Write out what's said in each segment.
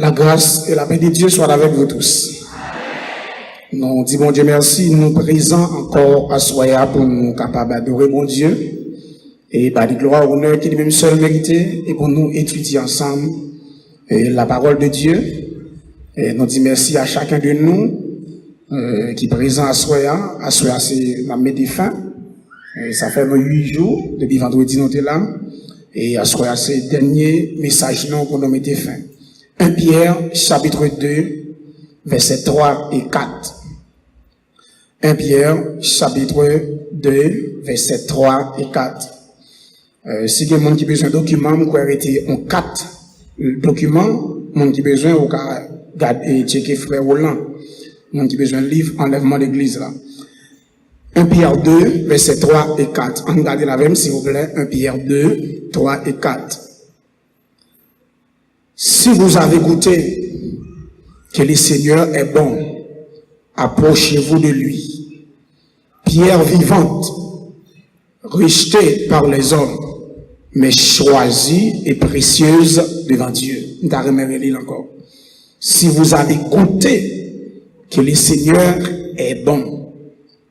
La grâce et la paix de Dieu soient avec vous tous. Nous disons bon Dieu merci, nous présents encore à Soya pour nous capables d'adorer mon Dieu et par la gloire, honneur qui lui-même seul mérité et pour nous étudier ensemble la parole de Dieu. Et nous disons merci à chacun de nous qui est présent à Soya. À Soya, c'est la midi fin. Ça fait nos 8 jours depuis vendredi nous sommes là. Et à Soya, c'est le dernier message non pour nous mettre fin. 1 Pierre, chapitre 2, versets 3 et 4. 1 Pierre, chapitre 2, versets 3 et 4. Si quelqu'un qui a besoin de documents, vous pouvez arrêter en 4 documents. Mon qui a besoin, vous pouvez checker frère Roland. Mon qui a besoin de livre, enlèvement d'église là. 1 Pierre 2, versets 3 et 4. On regarde la même, s'il vous plaît. 1 Pierre 2, 3 et 4. Si vous avez goûté que le Seigneur est bon, approchez-vous de lui. Pierre vivante, rejetée par les hommes, mais choisie et précieuse devant Dieu. Encore. Si vous avez goûté que le Seigneur est bon,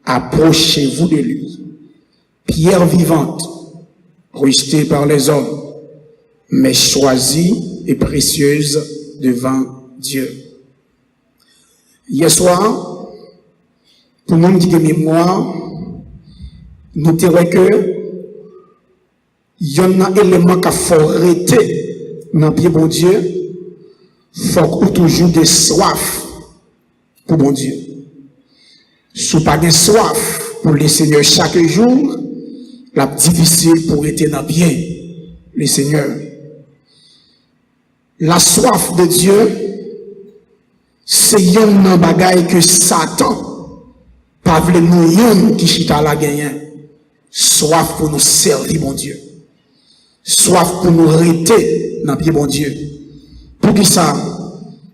approchez-vous de lui. Pierre vivante, rejetée par les hommes, mais choisie et précieuse devant Dieu. Hier soir, pour le monde qui a mémoire, nous dirons que il y a un élément qui a faut arrêter dans le pied bon Dieu. Il faut qu'on toujours des soif pour bon Dieu. Si vous n'avez pas de soif pour le Seigneur chaque jour, la difficile pour être dans le pied, le Seigneur. La soif de Dieu, c'est un bagage que Satan, pas vle nous qui chita la gagnant. Soif pour nous servir, mon Dieu. Soif pour nous arrêter dans le pied, mon Dieu. Pour qui ça?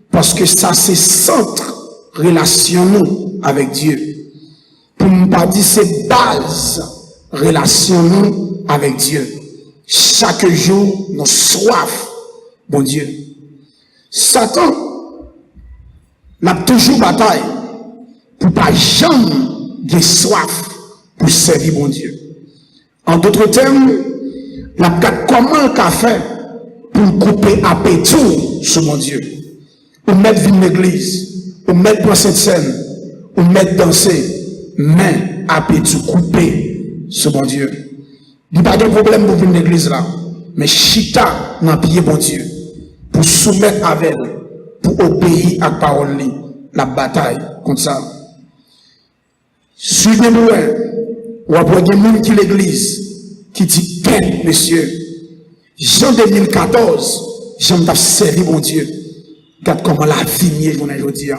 Parce que ça, c'est centre relation nous avec Dieu. Pour ne pas dire c'est base relation nous avec Dieu. Chaque jour, nous soif. Bon Dieu. Satan n'a toujours bataille pour pas jamais de soif pour servir bon Dieu. En d'autres termes, la comment qu'a fait pour couper appétit sur mon Dieu. Ou mettre vivre l'église, ou mettre pour cette scène, ou mettre danser, mais appétit coupé sur mon Dieu. Il n'y a pas de problème pour venir l'église là, mais chita n'a pied bon Dieu. Pour soumettre avec elle, pour obéir à la parole, la bataille contre ça. Suivez-nous, ou après des gens qui l'église, qui dit, qu'est, monsieur, Jean 2014, j'aime t'a servi mon Dieu. Regarde comment la vie mieux, je vous dis.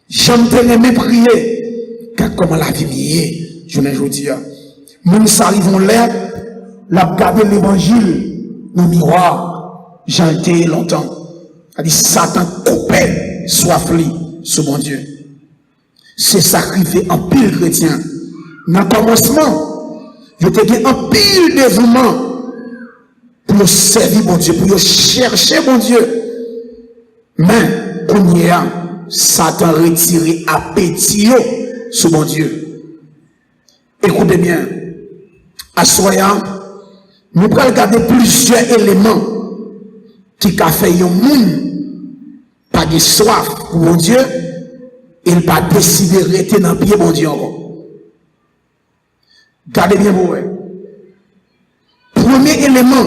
J'aime te aimer prier. Regarde comment la vie mieux, je vous dis. Nous arrivons là, la regarder l'évangile dans le miroir. J'ai été longtemps. A dit Satan coupait soif sur mon Dieu. C'est sacrifié en pile chrétien. Dans le commencement, je te dis en pile dévouement pour servir mon Dieu, pour chercher mon Dieu. Mais, comme il y a, Satan retiré appétit sur mon Dieu. Écoutez bien. À Soya, nous allons regarder plusieurs éléments qui a fait un monde pas de soif pour mon Dieu, il pas décidé de rester dans le pied mon Dieu encore. Gardez bien vous. Premier élément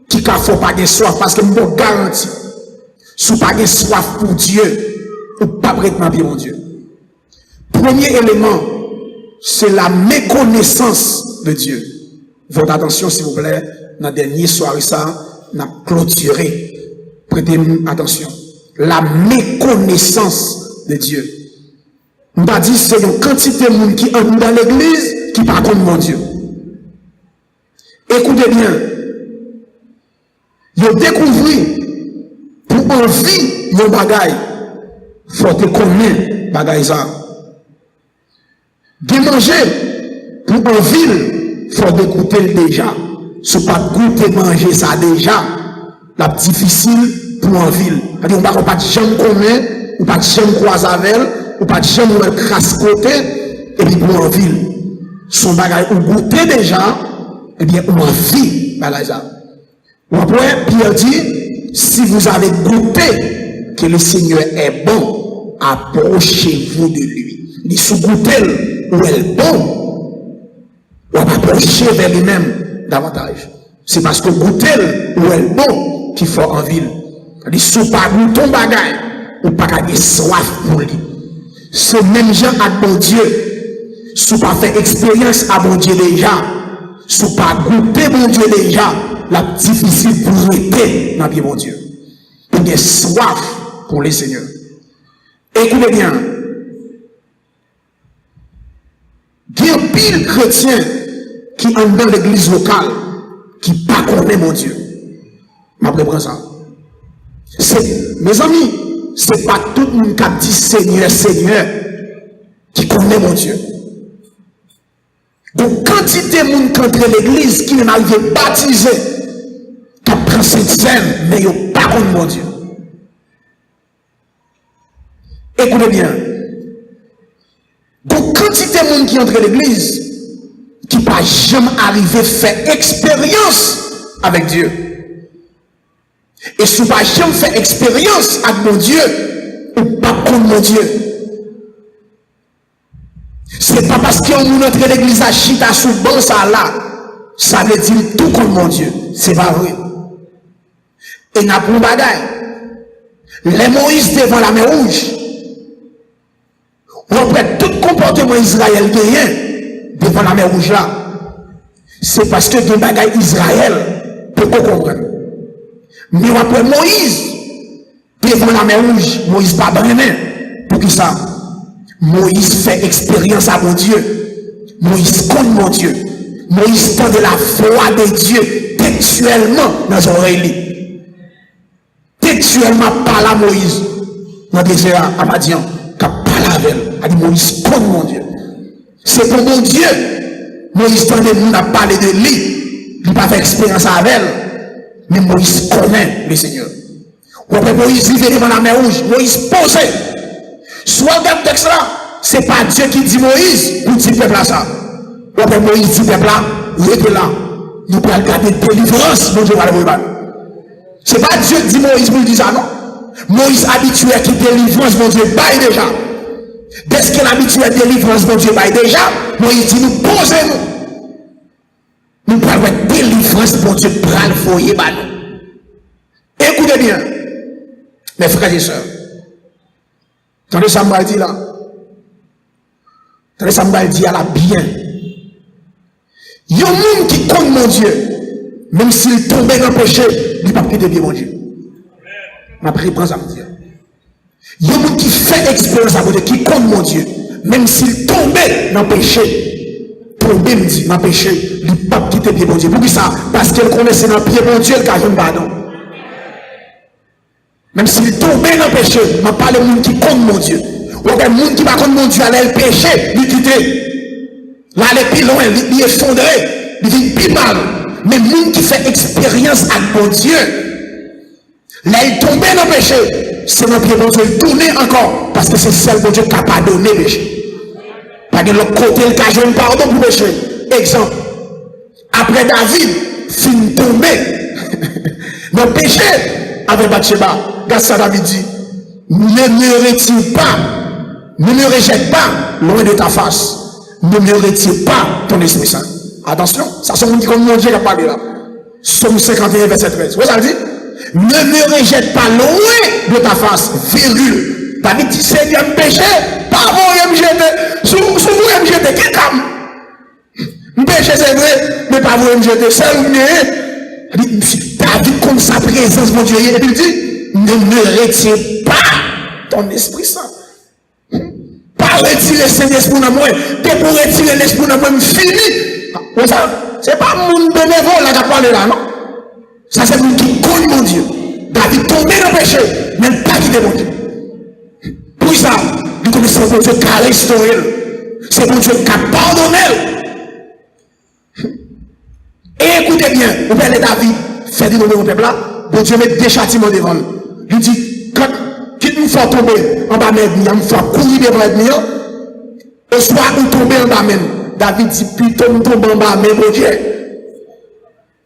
qui a fait pas de soif, parce que je vous garantis, si vous pas de soif pour Dieu, vous ne pas rester dans le pied mon Dieu. Premier élément, c'est la méconnaissance de Dieu. Votre attention s'il vous plaît, dans la dernière soirée ça, n'a clôturé. Prêtez attention. La méconnaissance de Dieu. On va dire c'est une quantité de monde qui entre dans l'église qui par contre mon Dieu. Écoutez bien. Vous découvrez pour envie nos bagailles. Faut te connaître bagaille ça. De manger pour envie, faut d'écouter déjà. Si pas goûter manger ça déjà, la difficile pour en ville. C'est-à-dire, on n'a pas de jambe commun, ou pas de jambe croise avec elle, ou pas de jambe ou crasse côté, et puis pour en ville. Son bagage, ou goûter déjà, eh bien, ou en vie, bagage ça. Ou après, Pierre dit, si vous avez goûté que le Seigneur est bon, approchez-vous de lui. Il dit, sous goûter, ou elle est bon, ou approchez vers lui-même davantage. C'est parce que goûter, ou elle est bon, qu'il faut en ville. Il dit, sous pas goûter ton bagage, ou pas qu'à soif pour lui. Ce même gens à bon Dieu, sous pas fait expérience à bon Dieu déjà, sous pas goûter bon Dieu déjà, la difficile pour rester dans le bon Dieu. Pour des soif pour les seigneurs. Écoutez bien. Il y a pile chrétien qui est dans l'église locale, qui ne connaît pas mon Dieu. Je ça. Mes amis, ce n'est pas tout le monde qui dit Seigneur, Seigneur, qui connaît mon Dieu. Donc, quantité de monde qui entre l'église qui n'a pas baptisé, qui prend cette scène, mais il n'a pas connu mon Dieu. Écoutez bien. Donc, quantité de monde qui entre l'église, qui n'a pas jamais arrivé à faire expérience avec Dieu. Et si vous n'avez pas jamais fait expérience avec mon Dieu, ou pas contre mon Dieu. C'est pas parce qu'on entre l'église à chita sous bon ça là, ça veut dire tout contre mon Dieu. C'est pas vrai. Et n'a pas de bagaille. Les Moïse devant la mer rouge, après tout comportement Israël gagné devant la mer rouge là, c'est parce que des bagailles Israël peut comprendre. Mais après Moïse, devant la mer rouge, Moïse pas brené. Pour qui ça? Moïse fait expérience à mon Dieu. Moïse connaît mon Dieu. Moïse tend de la voix de Dieu textuellement dans son oreille. Textuellement parle à Moïse. Dans le désert à Madian, qui parle avec elle. A dit Moïse connaît mon Dieu. C'est pour mon Dieu. Moïse tend de nous à parler de lui. Il n'a pas fait expérience avec elle. Mais Moïse connaît le Seigneur. Après Moïse vivait devant la mer rouge. Moïse posait. Soit regarde le texte là, c'est pas Dieu qui dit Moïse pour dire peuple là ça. Après Moïse dit peuple là, restez là. Nous pouvons regarder délivrance, mon Dieu va le voir. C'est pas Dieu qui dit Moïse pour dire ça, non. Moïse habitué à qui délivrance, mon Dieu baille déjà. Dès qu'il est habitué à délivrance, mon Dieu baille déjà, Moïse dit nous posez-nous. Nous pouvons avoir délivrance, mon Dieu, pour le foyer. Écoutez bien, mes frères et sœurs. Attendez, ça m'a dit là. Attendez, ça m'a dit à la bien. Il y a un monde qui connaît mon Dieu. Même s'il tombait dans le péché, il ne peut pas quitter bien mon Dieu. Ma prends ça me dire. Il y a un monde qui fait expérience à mon Dieu, qui connaît mon Dieu. Même s'il tombait dans le péché, tombait, me dit, dans le péché, il ne peut pas quitter bien mon Dieu. Pourquoi ça? Parce qu'elle connaissait dans le pied mon Dieu, il a un pardon. Même s'il tombait dans le péché, je parle de monde qui compte mon Dieu. Ou bien monde qui va contre mon Dieu, aller le péché, il quitter. Là, aller plus loin, il effondré, il vit plus mal. Mais monde qui fait expérience avec mon Dieu, là, il tombait dans le péché, c'est dans le pied mon Dieu, il tourne encore, parce que c'est seul mon Dieu qui n'a pas donné le péché. Parce que l'autre côté, il a donné pardon pour le péché. Exemple, après David, fin tombé dans le péché, avec Bathsheba, Gassa David dit, ne me retire pas, ne me rejette pas loin de ta face, ne me retire pas ton Esprit Saint. Attention, ça c'est mon Dieu qui a parlé là. Somme 51, verset 13. Vous avez dit, ne me rejette pas loin de ta face, virgule. David dit, Seigneur, péché, pas vous me jeter, sous vous me jeter, qui comme? Péché c'est vrai, mais pas vous me jeter, c'est vous. David comme sa présence, mon Dieu, et il dit, ne me retire pas ton Esprit Saint. Pas retirer cet esprit dans moi, t'es pour retirer l'esprit dans moi, fini. C'est pas mon bénévole là qui a parlé là, non? Ça c'est mon qui connaît mon Dieu. David tombé dans le péché, même pas quitté mon Dieu. Pour ça, nous connaissons mon Dieu qui a restauré. C'est mon Dieu qui a pardonné. Et écoutez bien, vous voyez David, fait dire au peuple là, bon Dieu met des châtiments devant nous. Il dit, quand il nous faut tomber en bas même, il nous faut courir devant l'ennemi, au soir où tomber en bas même. David dit, plutôt me tomber en bas même, mon Dieu.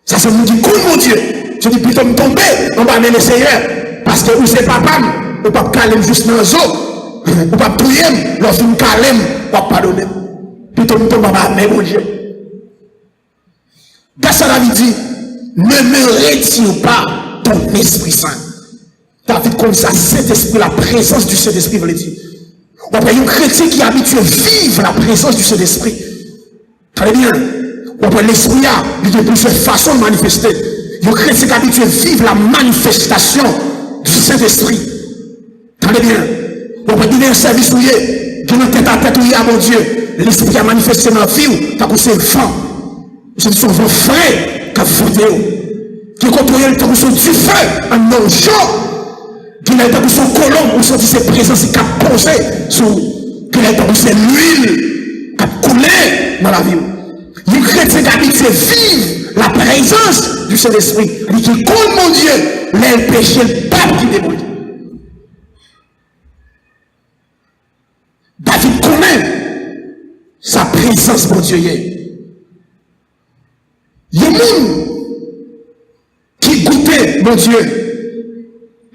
Ça, c'est nous dit, cool, mon Dieu. Je dis, plutôt me tomber en bas même, le Seigneur. Parce que vous c'est papa, ou pas calmer juste dans les eaux, ou pas prier, lorsqu'on calme, ou pas pardonner. Plutôt me tomber en bas même, mon Dieu. Dans ça, David dit, ne me retire pas ton Esprit Saint. David, comme ça, Saint-Esprit, la présence du Saint-Esprit, veut le dire. On a un chrétien qui est habitué à vivre la présence du Saint-Esprit. Très bien. On a l'esprit, il y a plusieurs façons de manifester. Un chrétien qui est habitué à vivre la manifestation du Saint-Esprit. Très bien. On peut donner un service où il y a une tête à tête où il y a, mon Dieu. L'esprit a manifesté dans la vie, t'as poussé le vent. C'est son vent frais qui a fondé. Qui contrôle le temps où son du feu, un nom chaud. Qui a été pour son colombe, où sorti ses présences, qui a posé sur, qui a été pour ses l'huile, qui a coulé dans la vie. Les chrétiens qui habitent vivent la présence du Saint-Esprit. Il dit qu'il compte, mon Dieu, les péchés, le pape qui débrouille. David connaît sa présence, mon Dieu. Il y a des gens qui goûtent, mon Dieu.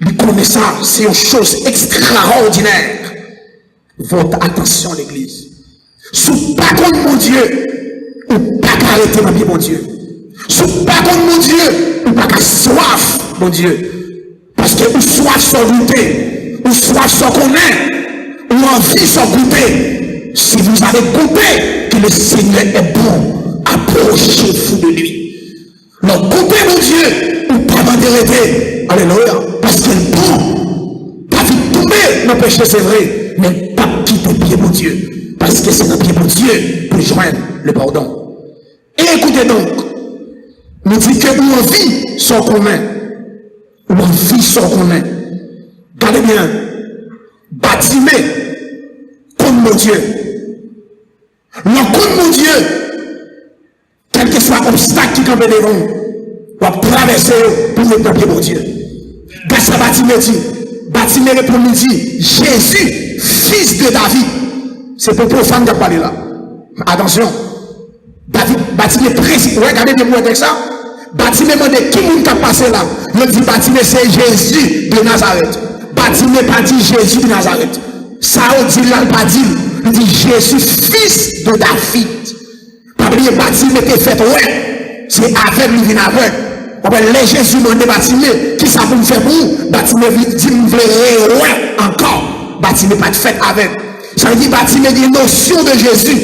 Il connaît ça, c'est une chose extraordinaire. Votre attention, l'église. Sous pas contre mon Dieu, ou pas arrêter ma vie, mon Dieu. Sous pas contre mon Dieu, ou pas soif, mon Dieu. Parce que ou soif sans goûter, ou soif sans connaître, ou envie sans goûter. Si vous avez goûté que le Seigneur est bon, approchez-vous de lui. Donc goûtez mon Dieu, ou pas m'arrêter. Alléluia. Parce qu'il est bon. David tombé dans le péché, c'est vrai. Mais pas quitter pied, mon Dieu. Parce que c'est dans pied, mon Dieu, pour joindre le pardon. Et écoutez donc. Nous dit que nous en vie sans commun. Ou en vie sans commun. Regardez bien. Bâtimé contre mon Dieu. Contre mon Dieu. Quel que soit l'obstacle qui campe devant nous. On va traverser pour nous pied, mon Dieu. Qu'est-ce que Batimé dit? Batimé répond, nous dit, Jésus, fils de David. C'est pour profane qui a parlé là. Attention. Batimé précis. Regardez bien avec ça. Batimé demande qui monde qui a passé là. Il dit Batimé c'est Jésus de Nazareth. Batimé pas dit Jésus de Nazareth. Ça on dit là, pas dit. Il dit Jésus, fils de David. Pas oublier Batimé était fait, ouais. C'est avec lui, vient avec. Les Jésus m'ont bâtimé, qui ça pour me faire pour? Bâtimé dit, me ouais, encore. Bâtimé pas de fait avec. Ça veut dire, bâtimé dit notion de Jésus.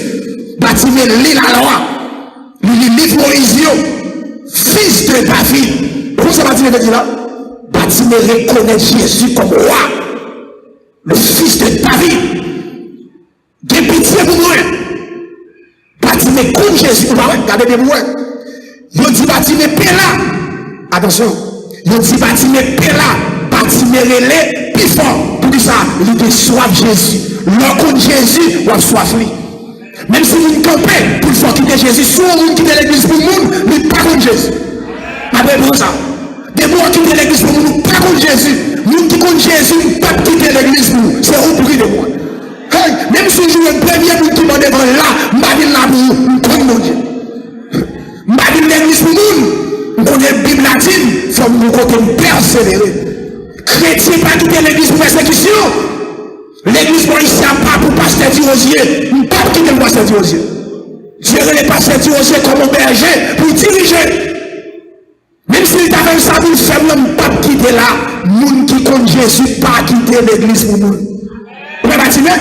Bâtimé lit la loi. Lit livre Moïse, fils de David. Pourquoi ça bâtimé veut dire là? Bâtimé reconnaît Jésus comme roi. Le fils de David. De pitié pour moi. Bâtimé comme Jésus. Regardez bien moi. Il dit Batimé Péla. Attention. Il dit Batimé Péla. Batimé relais plus fort. Pour ça, il dit soif Jésus. L'on Jésus, on soif lui. Même si vous campez, pour faire quitter Jésus, soit vous quittez l'église pour le monde, mais pas contre Jésus. Après pour ça. Des mots qui quittent l'église pour le monde, pas contre Jésus. Nous qui contre Jésus, pas quitter l'église pour nous. C'est au prix de moi. Hey, même si je joue un premier pour tout le monde devant là, je vais là pour vous, contre mon Dieu. Je vais l'église pour nous. On connaît la Bible latine, il faut nous côté persévérer. Chrétien pas quitter l'église pour persécution. L'église pour ici pas pour pasteur Dirosier. Pas quitter le pasteur Dirosier. Dieu les pasteurs Dirosier comme un berger pour diriger. Même s'il t'a fait ça pour le faire, même pas quitter là. Moun qui compte Jésus, pas quitter l'église pour nous. Vous avez bâtimé?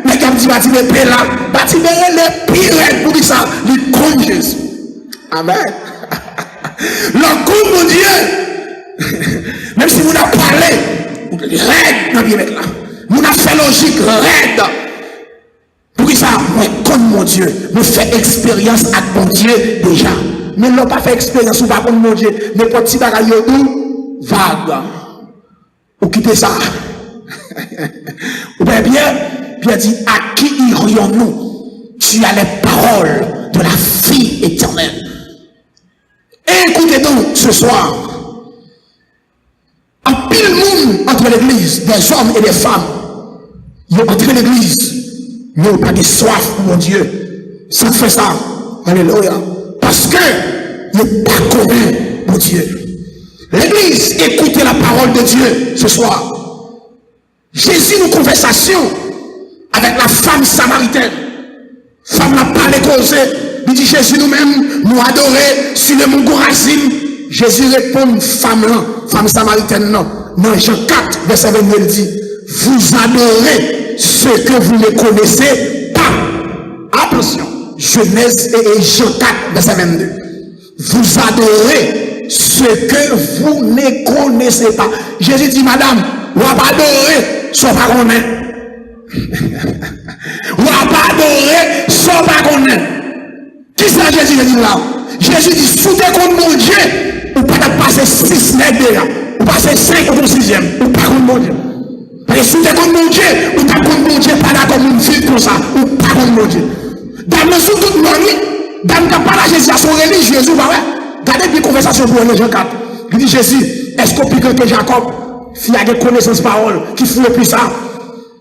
Les gars dit bâtimé là. Bâtimé les pires pour ça. Il compte Jésus. Amen. Le coup, mon Dieu, même si vous avez parlé, raide dans le là. Vous avez fait logique, raide. Pour ça, moi, comme mon Dieu, nous fait expérience avec mon Dieu déjà. Mais nous n'avons pas fait expérience ou pas comme mon Dieu. Mais pour petit bagaille ou vague. Ou quitter ça. Ou bien, bien dit, à qui irions-nous? Tu as les paroles de la vie éternelle. Écoutez donc ce soir, en pile monde entre dans l'église, des hommes et des femmes, ils ont entré l'église, mais ils n'ont pas de soif pour mon Dieu. Ça fait ça. Alléluia. Parce que ils n'ont pas connu mon Dieu. L'église, écoutez la parole de Dieu ce soir. Jésus nous conversation avec la femme samaritaine. Femme n'a pas les causé. Il dit Jésus nous-mêmes, nous adorer sur le mont Gorazim. Jésus répond, femme samaritaine, non. Dans Jean 4, verset 22, il dit, vous adorez ce que vous ne connaissez pas. Attention, Genèse et Jean 4, verset 22. Vous adorez ce que vous ne connaissez pas. Jésus dit, madame, vous n'avez pas adoré ce que vous ne vous n'avez pas adoré ce que vous ne. Qui c'est Jésus dit là? Jésus dit, sous tes comptes mon Dieu, ou pas passer 6 nègres déjà, ou passer 5 ou 6e, ou pas contre mon Dieu. Parce que sous tes comptes mon Dieu, ou pas contre mon Dieu, pas là comme une fille comme ça, ou pas contre mon Dieu. Dans le sous toute nuit, dans le cas de Jésus à son religieux, vous voyez, regardez bien conversation pour le Jean 4. Il dit Jésus, est-ce qu'on pique que Jacob, s'il a des connaissances parole, qui fout le plus ça?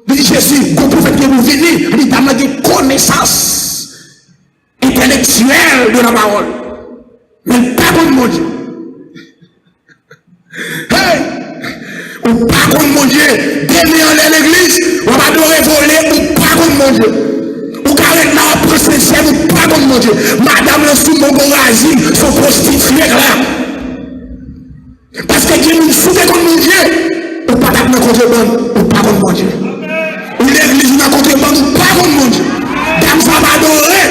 Il dit Jésus, quand prophète que vous venez, il a des connaissances intellectuelles de la parole. Mais pas contre mon Dieu. Hey! Ou pas contre mon Dieu. Demain en l'église, on va adorer voler ou pas contre mon Dieu. Ou carrément après c'est ou pas contre mon Dieu. Madame le sous mon Gorazim sont prostituées là. Parce que Dieu nous fout contre mon Dieu. Ou pas contre contrebande, ou pas contre mon Dieu. Ou l'église n'a contrebande, ou pas contre mon Dieu. Dame ça va adorer.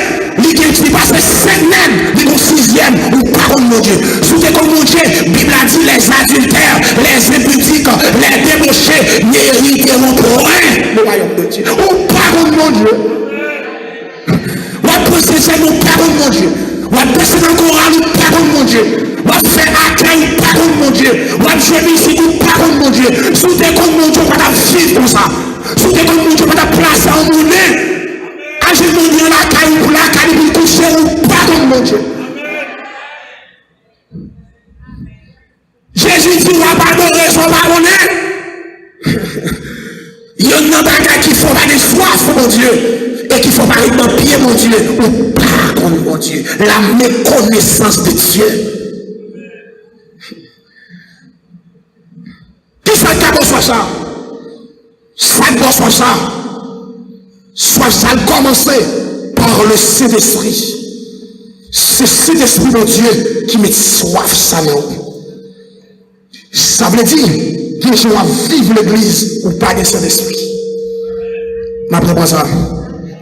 Qui passe 5 nègres, les 6e, ou pas contre mon Dieu. Sous tes comme mon Dieu, Bible a dit les adultères, les impudiques, les débauchés n'hériteront point le royaume de Dieu. Ou pas contre mon Dieu. Ou après c'est ou pas contre mon Dieu. Ou après c'est dans le Coran, ou pas contre mon Dieu. Ou après accueil, ou pas contre mon Dieu. Ou après ici, ou pas contre mon Dieu. Sous tes comme mon Dieu, pas ta vivre comme ça. Sous tes comme mon Dieu, pas ta place en monnaie. Je me dis la caille pour la caille pour coucher ou pas comme mon Dieu. Jésus dit, on va pas adorer son baronnet. Il y a un bagage qui faut pas de soif pour mon Dieu. Et qu'il faut pas être dans le pied, mon Dieu. Ou pas comme mon Dieu. La méconnaissance de Dieu. Qui ça qui soit ça? Ça doit soit ça. Soit ça a commencé par le Saint-Esprit. C'est Saint-Esprit, mon Dieu, qui met soif ça nous. Ça veut dire que je dois vivre l'église ou pas de Saint-Esprit. N'après ça.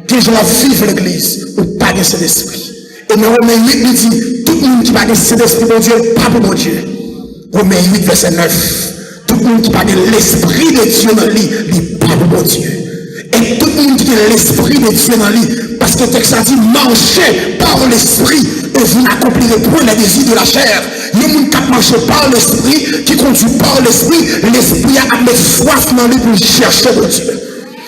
Que je dois vivre l'église ou pas de Saint-Esprit. Et dans Romains 8, il dit, tout le monde qui parle de Saint-Esprit, mon Dieu, pas pour mon Dieu. Romains 8, verset 9. Tout le monde qui parle de l'Esprit de Dieu dans lui, il pas pour mon Dieu. Et tout le monde qui a l'esprit de Dieu dans lui, parce que le texte a dit, marchez par l'esprit, et vous n'accomplirez point les désirs de la chair. Il y a des gens qui marchent par l'esprit, qui conduit par l'esprit, l'esprit a mis soif dans lui pour chercher mon Dieu.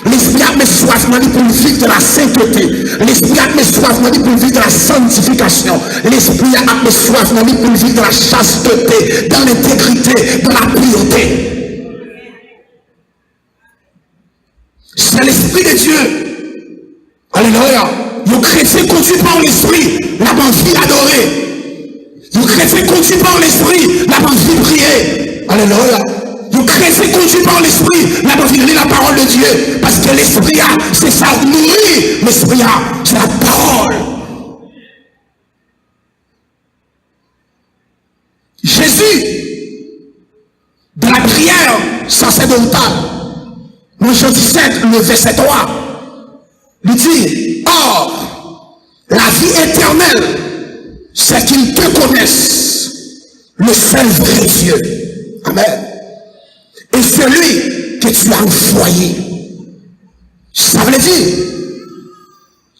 L'esprit a mis soif dans lui pour vivre de la sainteté. L'esprit a mis soif dans lui pour vivre de la sanctification. L'esprit a mis soif dans lui pour vivre de la chasteté, dans l'intégrité, dans la pureté. C'est l'esprit de Dieu. Alléluia. Le chrétien conduit par l'esprit, la vie adorée. Le chrétien conduit par l'esprit, la vie prier. Alléluia. Le chrétien conduit par l'esprit, la vie lire la parole de Dieu. Parce que l'esprit a, c'est ça, nourrir. L'esprit a, c'est la parole. Jésus, dans la prière sacerdotale, dans Jean 17, le verset 3, il dit, or, la vie éternelle, c'est qu'ils te connaissent, le seul vrai Dieu. Amen. Et celui que tu as envoyé. Ça veut dire,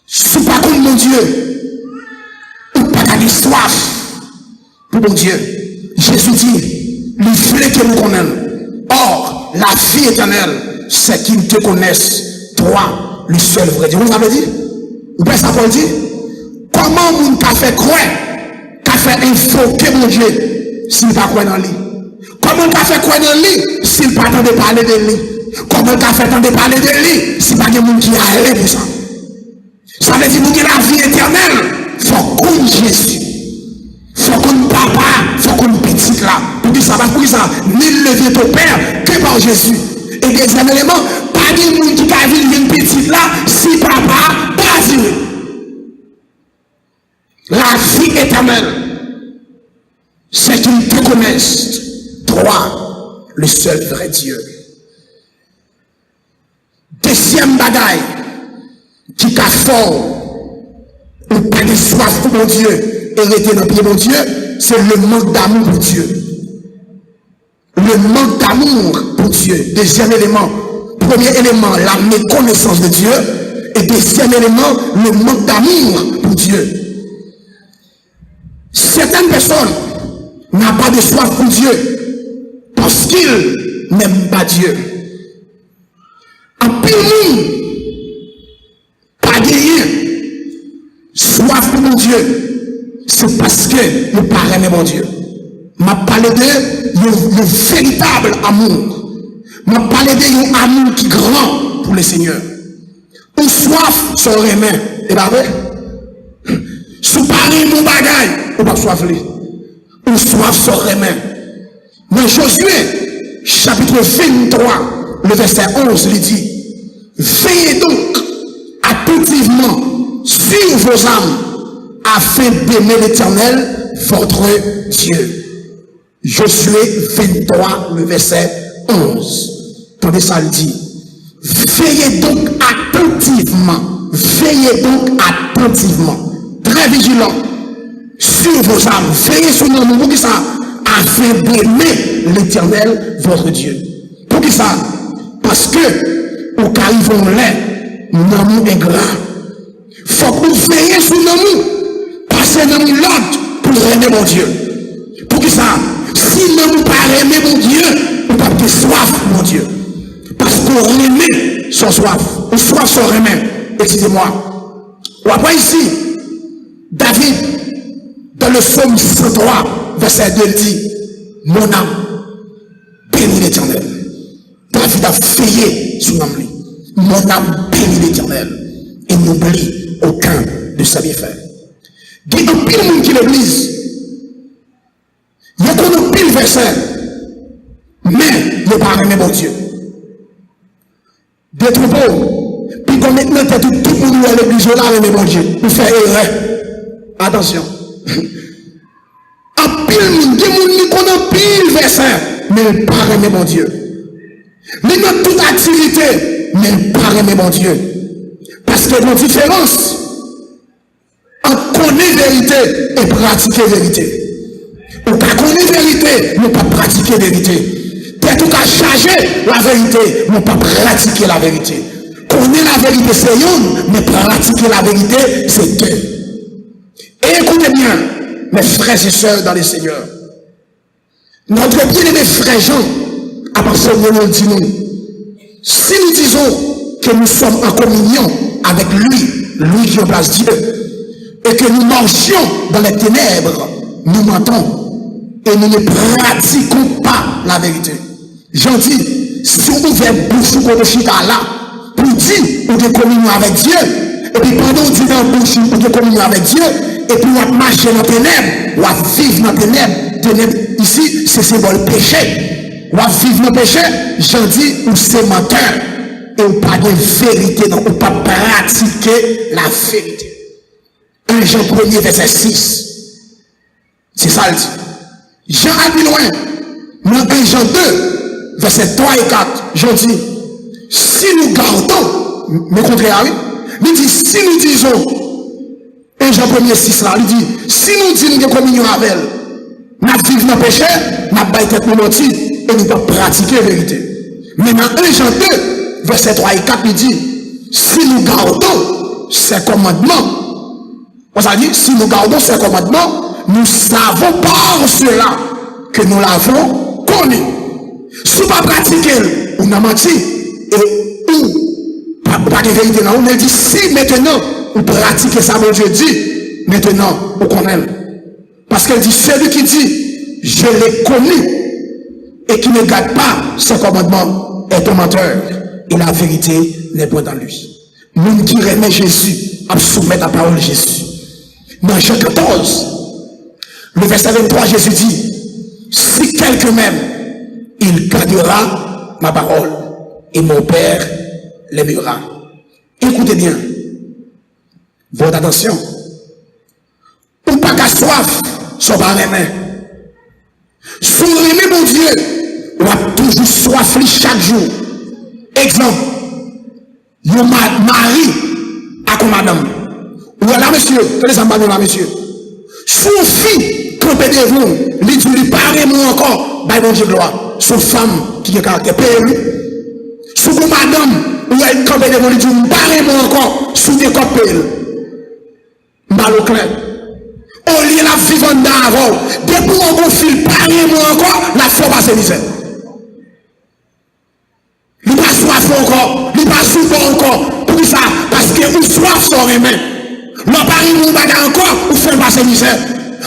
si pas contre mon Dieu, ou pas de soif pour mon Dieu. Jésus dit, il voulait que nous connaissions. Or, la vie éternelle, c'est qu'ils te connaissent, toi, le seul vrai Dieu. Vous avez dit? Vous pouvez savoir dire? Comment mon qu'a fait croire, qu'a fait invoquer mon Dieu, s'il ne pas croire dans lui? Comment tu as fait quoi de lui s'il pas de parler de lui? Comment tu as fait de parler de lui si pas de monde qui a allé pour ça? Ça veut dire que la vie éternelle, il faut qu'on Jésus. Il faut qu'on papa, il faut qu'on petit là. Pour que ça va pour ça, nul ne vient au Père que par Jésus. Et deuxième élément, pas de monde qui a vu une petite là, si papa pas vu. La vie éternelle, c'est qu'ils te connaissent, toi, le seul vrai Dieu. Deuxième bagaille, qui t'a fort, ou pas de soif pour mon Dieu, et rester dans pied mon Dieu, c'est le manque d'amour pour Dieu. Le manque d'amour pour Dieu. Deuxième élément. Premier élément, la méconnaissance de Dieu. Et deuxième élément, le manque d'amour pour Dieu. Certaines personnes n'ont pas de soif pour Dieu parce qu'ils n'aiment pas Dieu. En pile monde, pas gagné, soif pour mon Dieu, c'est parce que nous ne parlons pas mon Dieu. M'a parlé de le véritable amour. M'a parlé de l'amour qui est grand pour le Seigneur. Ou soif sur les mains. Et pas vrai? Sous Paris, mon bagaille, ou pas soif lui. Ou soif sur les mains. Dans Josué, chapitre 23, le verset 11, il dit, veillez donc attentivement sur vos âmes afin d'aimer l'Éternel, votre Dieu. Josué 23, le verset 11. Attendez ça, il dit, veillez donc attentivement, très vigilant sur vos âmes, veillez sur nos noms, pour qui ça, afin d'aimer l'Éternel, votre Dieu. Pour qui ça? Parce que, au cas où vont l'air, nous est grand. Faut que vous veillez sur nous, passer dans l'autre pour aimer mon Dieu. Pour qui ça? Si nous ne pas aimer mon Dieu, nous pas de soif, mon Dieu. Parce qu'on aime sans soif, ou soif sans aimer. Excusez-moi. On va voir ici, David, dans le psaume 103, verset 2, dit, mon âme, bénis l'Éternel. David a veillé sur l'âme. Mon âme, bénis l'Éternel. Et n'oublie aucun de ses bienfaits. Il y a un pile monde qui l'église. Il y a un pile verset. Mais il n'est pas aimé mon Dieu. Des troupeaux. Puis qu'on maintenant tout le monde à l'église là, aimé mon Dieu. Pour faire erreur. Attention. Un pile monde, des monde qui connaît un pile verset. Mais il n'est pas aimé mon Dieu. Mais dans toute activité, mais il n'est pas aimé mon Dieu. Parce qu'il y a une différence entre connaître vérité et pratiquer vérité. On ne connaît vérité, mais pas pratiquer vérité. Peut-être qu'on a chargé la vérité, mais pas pratiquer la vérité. Connaître la vérité, c'est une, mais pratiquer la vérité, c'est deux. Et écoutez bien, mes frères et sœurs dans le Seigneur. Notre bien-aimé frère Jean, à partir de nous dit nous, si nous disons que nous sommes en communion avec lui qui remplace Dieu, et que nous marchions dans les ténèbres, nous mentons et nous ne pratiquons pas la vérité. J'en dis, si on ouvre bouche pour le chita là, pour dire ou de communion avec Dieu, et puis pendant qu'on dit dans la bouche ou de communion avec Dieu, et puis on marche dans les ténèbres, on vivre dans les ténèbres, ici c'est symbole péché. On vivre dans le péché, j'en dis, ou c'est menteur. Et ou pas de vérité, donc ou pas pratiquer la vérité. 1 Jean 1er verset 6. C'est ça le dit. Jean a plus loin. Dans 1 Jean 2, verset 3 et 4, Jean dit, si nous gardons, mais contraire, oui, il dit, si nous disons, 1 Jean 1er 6 là, il dit, si nous disons que communion avec elle, nous vivons dans le péché, nous baillons tête nous mentir, et nous pas pratiquer la vérité. Mais dans 1 Jean 2, verset 3 et 4, il dit, si nous gardons ces commandements, on s'est dit, si nous gardons ces commandements, nous savons par cela que nous l'avons connu. Si nous ne pratiquons pas, on a menti, et ou, pas de vérité, non, on a dit, si maintenant, vous pratiquez ça, mon Dieu dit, maintenant, on connaît. Parce qu'elle dit, celui qui dit, je l'ai connu, et qui ne garde pas ses commandements est un menteur et la vérité n'est point dans lui. Moun qui remet Jésus à soumettre la parole de Jésus. Dans Jean 14, le verset 23, Jésus dit, si quelqu'un m'aime, il gardera ma parole et mon Père l'aimera. Écoutez bien, votre attention. Ou pas qu'à soif, son pas remet. Si vous aimez mon Dieu, on a toujours soif chaque jour. Exemple, yon mari à comme madame. Ou là, monsieur, tenez ça, là, monsieur. Son fille, campé de vous, lui dit, lui parle moi encore, bah, bon Dieu, gloire. Son femme, qui est caractère perdu. Sous madame, ou elle campé de vous, lui dit, parle moi encore, sous des copelles. Malo clair. Au lieu de la vivante d'avant, depuis qu'on confie, parle moi encore, la foi va se misère. Il pas soif encore, il pas souffert encore. Pour ça, parce que vous soif sur les mains. L'on parle de bagarre encore, ou fait passer misère.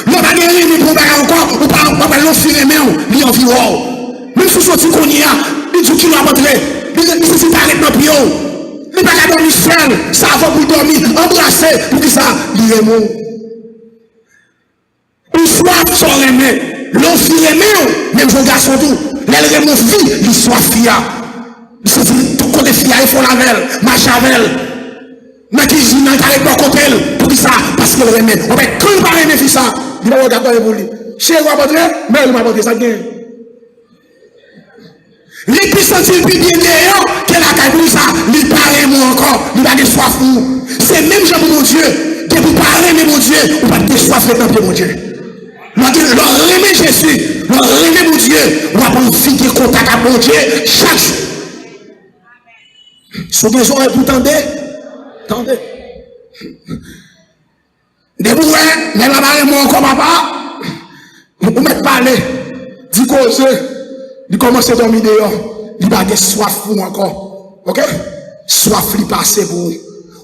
L'on parle de bagarre encore, ou pas l'offrir les mains, lui en vivant. Même si sorti qu'on y a, il dit qu'il va rentrer, il dit arrête dans le pied. Il va pas dormir seul, ça va pour dormir, embrasser, pour que ça, il est mort. Ou soif sur les mains, l'offrir les mains, même son garçon tout, l'elle mon fille, il soit fia. C'est tout côté fia, il faut la velle, marche avec elle. Mais qui dit, non, il pas côté elle, pour ça, parce qu'elle remet. On va quand il va remettre ça, il va regarder pour lui. Chez moi, mais il m'a montré ça gagne. Les puissants, ils bien d'ailleurs, qu'elle a caillé ça, il parle moi encore, il va de soif pour. C'est même Jean mon Dieu, que vous parlez, mais mon Dieu, on va de soif dans mon Dieu. Leur remet Jésus, leur remet mon Dieu, on va prendre une fille de contact avec mon Dieu chaque jour. Si vous avez vous tendez, tendez. De vous, mais la barre moi encore papa, vous mettez parler, dit cause, il commence à dormir dehors, il va avoir soif pour encore, ok? Soif il passe pour vous.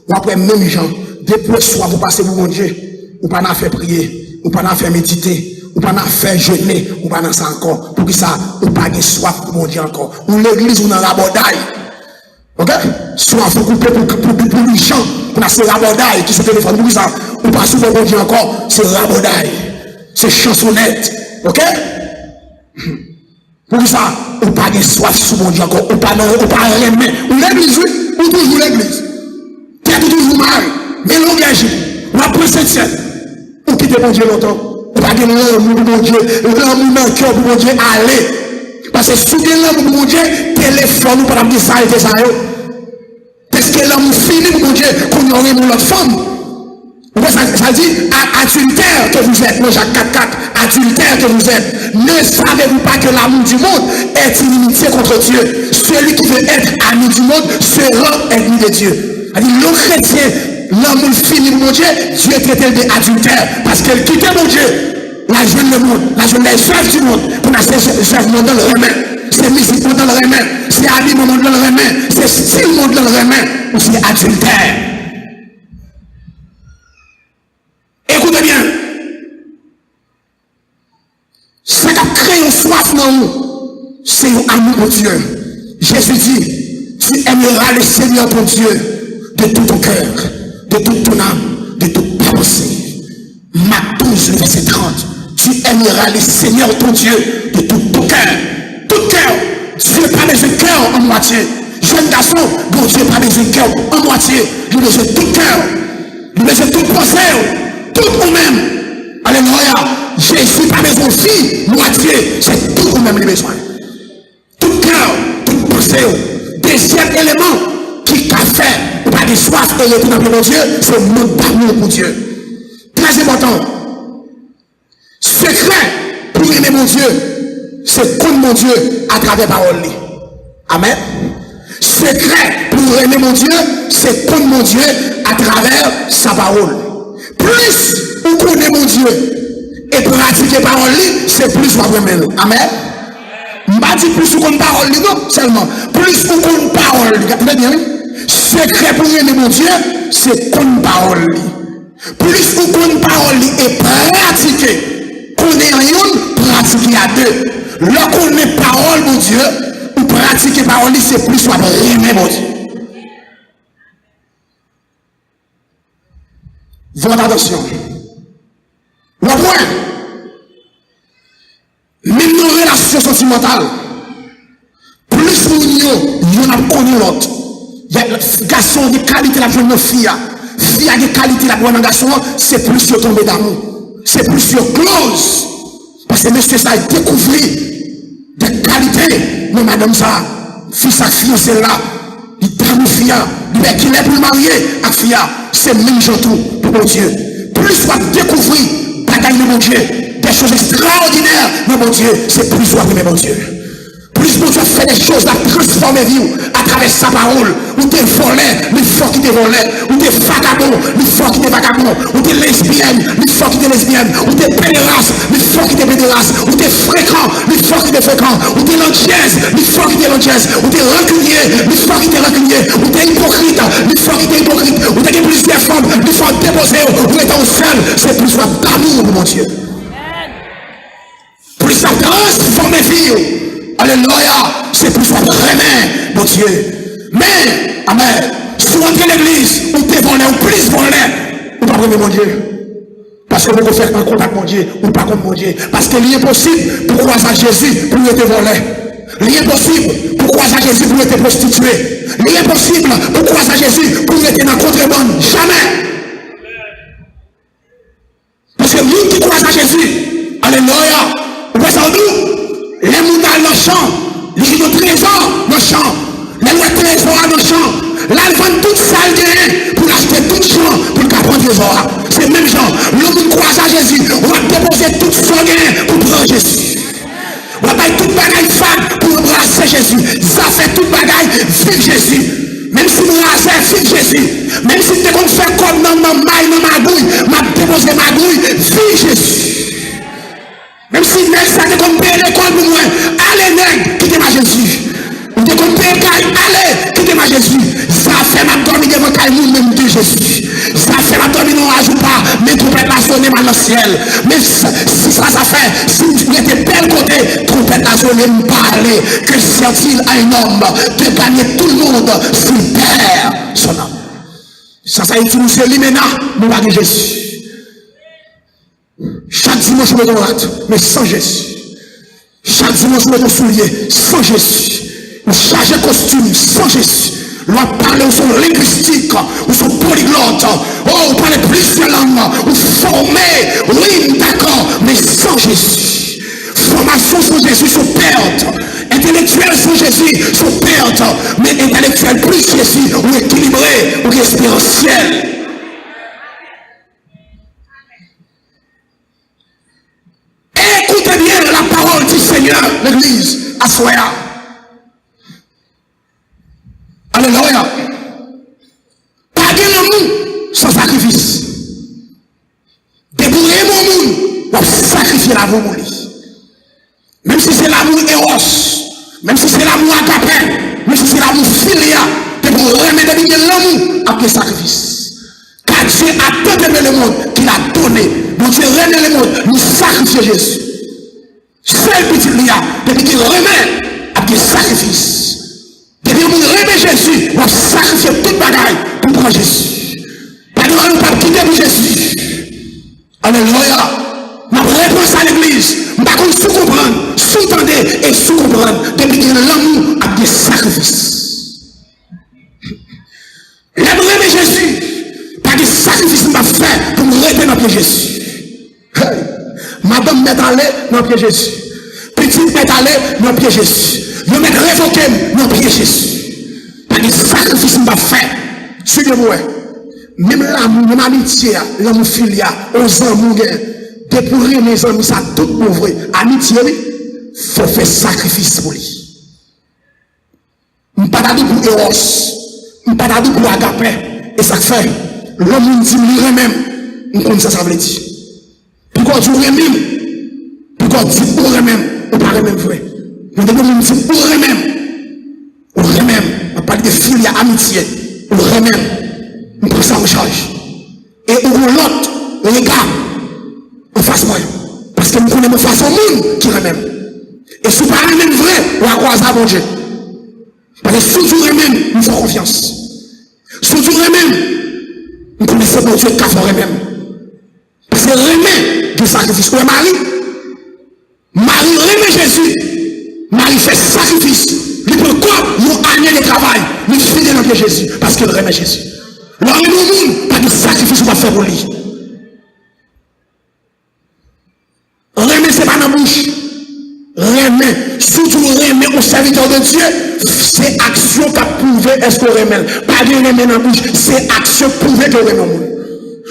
Ou après même gens, depuis soif vous passez pour mon Dieu, ou pas n'a fait prier, ou pas n'a fait méditer, ou pas n'a fait jeûner, ou pas n'a ça encore, pour que ça, ou pas avoir soif pour mon Dieu encore. Ou l'église ou dans la bordaille. Ok? Soit vous coupez pour les gens, pour la rabodaille qui se téléphone pour ça, ou pas souvent bon Dieu encore, c'est rabodaille, c'est chansonnette. Ok? Pour ça, ou pas de soif sous mon Dieu encore, ou pas remet, ou l'église, ou toujours l'église. T'es toujours mal, mais l'engagé, ou après cette scène, ou quitter mon Dieu longtemps, ou pas de l'amour pour mon Dieu, l'amour dans le cœur pour mon Dieu, allez. Parce que si vous avez l'amour pour mon Dieu, téléphone ou pas la ça et ça. Parce que l'amour fini pour mon Dieu, qu'on y aurait mon autre femme. Ça dit, adultère que vous êtes, non Jacques 4,4, adultère que vous êtes. Ne savez-vous pas que l'amour du monde est inimitié contre Dieu? Celui qui veut être ami du monde sera ennemi de Dieu. Le chrétien, l'amour fini pour mon Dieu, Dieu traite d'adultère. Parce qu'elle quittait mon Dieu. La jeune du monde, la jeune des œuvres du monde, pour la œuvres dans le remède, c'est musique dans le remède, c'est aliment dans le remède, c'est style dans le remède, ou c'est adultère. Écoutez bien, ce qui crée une soif dans nous, c'est un amour pour Dieu. Jésus dit, tu aimeras le Seigneur ton Dieu de tout ton cœur, de toute ton âme, de toute ta pensée. Marc 12, verset 30. Tu aimeras le Seigneur ton Dieu de tout ton cœur. Tout cœur. Dieu n'a pas besoin de cœur en moitié. Jeune garçon, bon Dieu n'a pas besoin de cœur en moitié. Il a besoin de tout cœur. Il a besoin de toute pensée. Tout nous-mêmes. Alléluia. Jésus n'a pas besoin de fille, moitié. C'est tout nous-mêmes les besoins. Tout cœur, toute pensée. Deuxième élément qui a fait, pas de soif et retourner dans mon Dieu, c'est le manque d'amour pour Dieu. Très important. Secret pour aimer mon Dieu, c'est connaître mon Dieu à travers la parole. Amen. Secret pour aimer mon Dieu, c'est connaître mon Dieu à travers sa parole. Plus vous connaissez mon Dieu et pratiquer la parole, c'est plus vous aimer. Amen. Je ne dis pas plus vous connaissez la parole, non, seulement. Plus vous connaissez la parole. Très bien. Secret pour aimer mon Dieu, c'est connaître la parole. Plus vous connaissez la parole et pratiquer, connaître une, pratiquer à deux. Lorsqu'on est parole, mon Dieu, ou pratiquer parole, c'est plus soit aimer, mon Dieu. Votre attention. Le point, même nos relations sentimentales, plus nous avons connu l'autre. Il y a des garçons de qualité la jeune fille. Fille a des qualités la bonne garçon, c'est plus sur tomber d'amour. C'est plus sur close. Parce que monsieur ça a découvert des qualités. Mais madame ça, fils à fille, c'est là. Il dame fille, il qu'il est pour marier à fille. C'est même genre tout pour mon Dieu. Plus soit découvrir bagaille de mon Dieu, des choses extraordinaires de mon Dieu, c'est plus soit aimer mon Dieu. Plus mon Dieu fait des choses à transformer vie à travers sa parole. Ou t'es volé, les forts qui t'es volé. Ou t'es vagabond, les forts qui t'es vagabond. Ou t'es lesbienne, les forts qui t'es lesbienne. Ou t'es pédérasse, les forts qui t'es pédérasse. Ou t'es fréquent, les forts qui t'es fréquent. Ou t'es lantiaise, les forts qui t'es lantiaise. Ou t'es rancunier, les forts qui t'es rancunier. Ou t'es hypocrite, les forts qui t'es hypocrite. Ou t'es plusieurs femmes, les forts déposées. Ou t'es au seul, c'est plus soit d'amour, mon Dieu. Plus ça transforme vie. Alléluia, c'est plus soit vraiment, mon Dieu. Mais, amen, si vous entrez l'église, ou t'es volé, ou plus volé, ou pas vraiment mon Dieu. Parce que vous pouvez faire un contact mon Dieu, ou pas contre mon Dieu. Parce que l'impossible possible pour croiser à Jésus, pour être volé. L'impossible possible pour croiser à Jésus, pour être prostitué. L'impossible possible pour croiser à Jésus, pour être dans contrebande. Jamais. Parce que nous qui croisons à Jésus, alléluia, vous pouvez savoir nous. Les moutons dans le champ, les trésors dans le champ, les trésors dans le champ, là ils vendent tout ça pour acheter tout le champ pour le prendre trésor. C'est le même genre, l'homme croise à Jésus, on va déposer tout son gain pour prendre Jésus. On va mettre toute bagaille femme pour embrasser Jésus. Ça fait toute bagaille, vive Jésus. Même si nous rasez, vive Jésus. Même si tu es faire comme dans ma maille, dans ma gouille, m'a déposé ma gouille, vive Jésus. Même si nèg ça te comme payer l'école pour moi, allez nèg, quittez ma Jésus. Ou te comme payer caille, allez, quittez ma Jésus. Ça fait ma dormir devant caille même de Jésus. Ça fait ma dormir non ajoute pas, mais trompette la sonner mal dans le ciel. Mais si ça fait, si tu étais bel côté, trompette la sonner me parler, que sert-il à un homme de gagner tout le monde s'il perd son âme. Ça utilise l'imena, nous pas de Jésus. Chaque dimanche, je me rate, mais sans Jésus. Chaque dimanche, je me soulier, sans Jésus. Ou charger costume, sans Jésus. L'on parle au son linguistique, ou son polyglotte. Oh, on parle plusieurs langues, ou formé, oui, d'accord, mais sans Jésus. Formation sans Jésus, sans perte. Intellectuel sans Jésus, sans perte. Mais intellectuel plus Jésus, ou équilibré, ou expérientiel. Écoutez bien la parole du Seigneur, l'église, à Soya. Alléluia. Pas de l'amour sans sacrifice. Débourer mon monde, pour sacrifier l'amour. Même si c'est l'amour Eros, même si c'est l'amour agapé, même si c'est l'amour philia, pour remettre l'amour après sacrifice. Car Dieu a tant aimé le monde qu'il a donné. Bon Dieu remet le monde, nous sacrifions Jésus. Seul petit lia, depuis qu'il remet après sacrifice. Depuis qu'il remet Jésus, on sacrifie toute bagaille pour prendre Jésus. Pas de nous pas quitter pour Jésus. Alléluia. Ma réponse à l'église, je ne vais pas sous-comprendre, sous-tendre et sous-comprendre depuis qu'il l'amour après sacrifice. L'amour de Jésus, pas de sacrifice m'a fait pour me rester dans le pied Jésus. Hey. Madame m'est allée dans le pied Jésus. Petite m'est allée dans le pied Jésus. Je m'ai révoqué dans le pied Jésus. Pas de sacrifice m'a fait. Suivez-moi. Même l'amour, même l'amitié, l'amour filia, aux amours, dépouiller mes amis, ça tout pauvre. Amitié, il faut faire sacrifice pour lui. Je ne suis pas d'accord pour Eros. Je ne suis pas d'accord pour Agapé. Et ça fait, l'homme dit lui-même, on connaît ça, ça veut dire. Pourquoi tu remets? Pourquoi tu remets? On parle même vrai. Mais d'abord, on dit pour remets. On remets. On parle de filia, amitié. On remets. On prend ça en charge. Et on l'autre, les gars, en face moi. Parce que nous connaissons face au monde qui remède. Et si vous parlez même vrai, vous allez croire ça, bon Dieu. Parce que si vous même, nous faisons confiance. Si vous même, nous connaissons bon Dieu qu'à faire même. Parce que remet du sacrifice. Pour Marie remet Jésus. Marie fait sacrifice. Il peut quoi? Une année de travail. Il fidèle dans Jésus. Parce qu'il remet Jésus. Alors, il nous pas de sacrifice qu'on va faire pour lui. Remet, c'est pas dans la bouche. Remet. Surtout remet au serviteur de Dieu. C'est action qui a prouvé est-ce qu'on remet. Pas de remet dans la bouche. C'est action prouvée que remet au monde.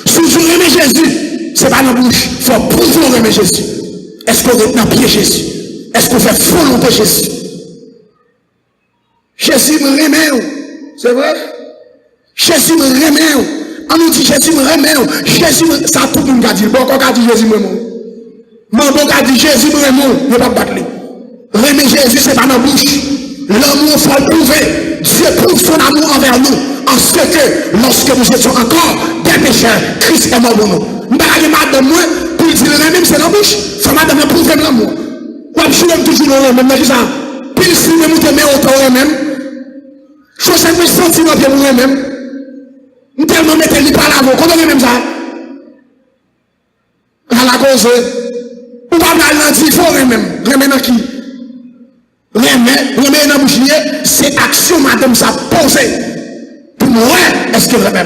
Surtout remet Jésus. C'est pas dans la bouche. Il faut prouver qu'on remet Jésus. Est-ce qu'on remet dans pied Jésus? Est-ce qu'on fait volonté Jésus? Jésus me remet. C'est vrai? Jésus me remet. On nous dit Jésus me remet. Jésus me... Ça tout le monde a dit. Bon, quand on a dit Jésus me remet. Bon, quand on a dit Jésus me remet, il ne va pas battre. Remet Jésus, c'est pas dans la bouche. L'amour, il faut le prouver. Dieu prouve son amour envers nous. En ce que, lorsque nous étions encore des pécheurs, Christ est mort pour nous. Je ne vais pas madame moi, pour dire le même, c'est dans la bouche. Il faut madame prouver l'amour. Moi, je suis toujours dans le même, mais je dis ça. Puis si vous mettez autant même, je me sens dans le moi-même. Je tellement mettre les pas là, comment on même ça? À la cause, on va mal dans il faut même. Remet dans qui? Remet dans bouchier, c'est action, madame, ça pose. Pour moi, est-ce que remet?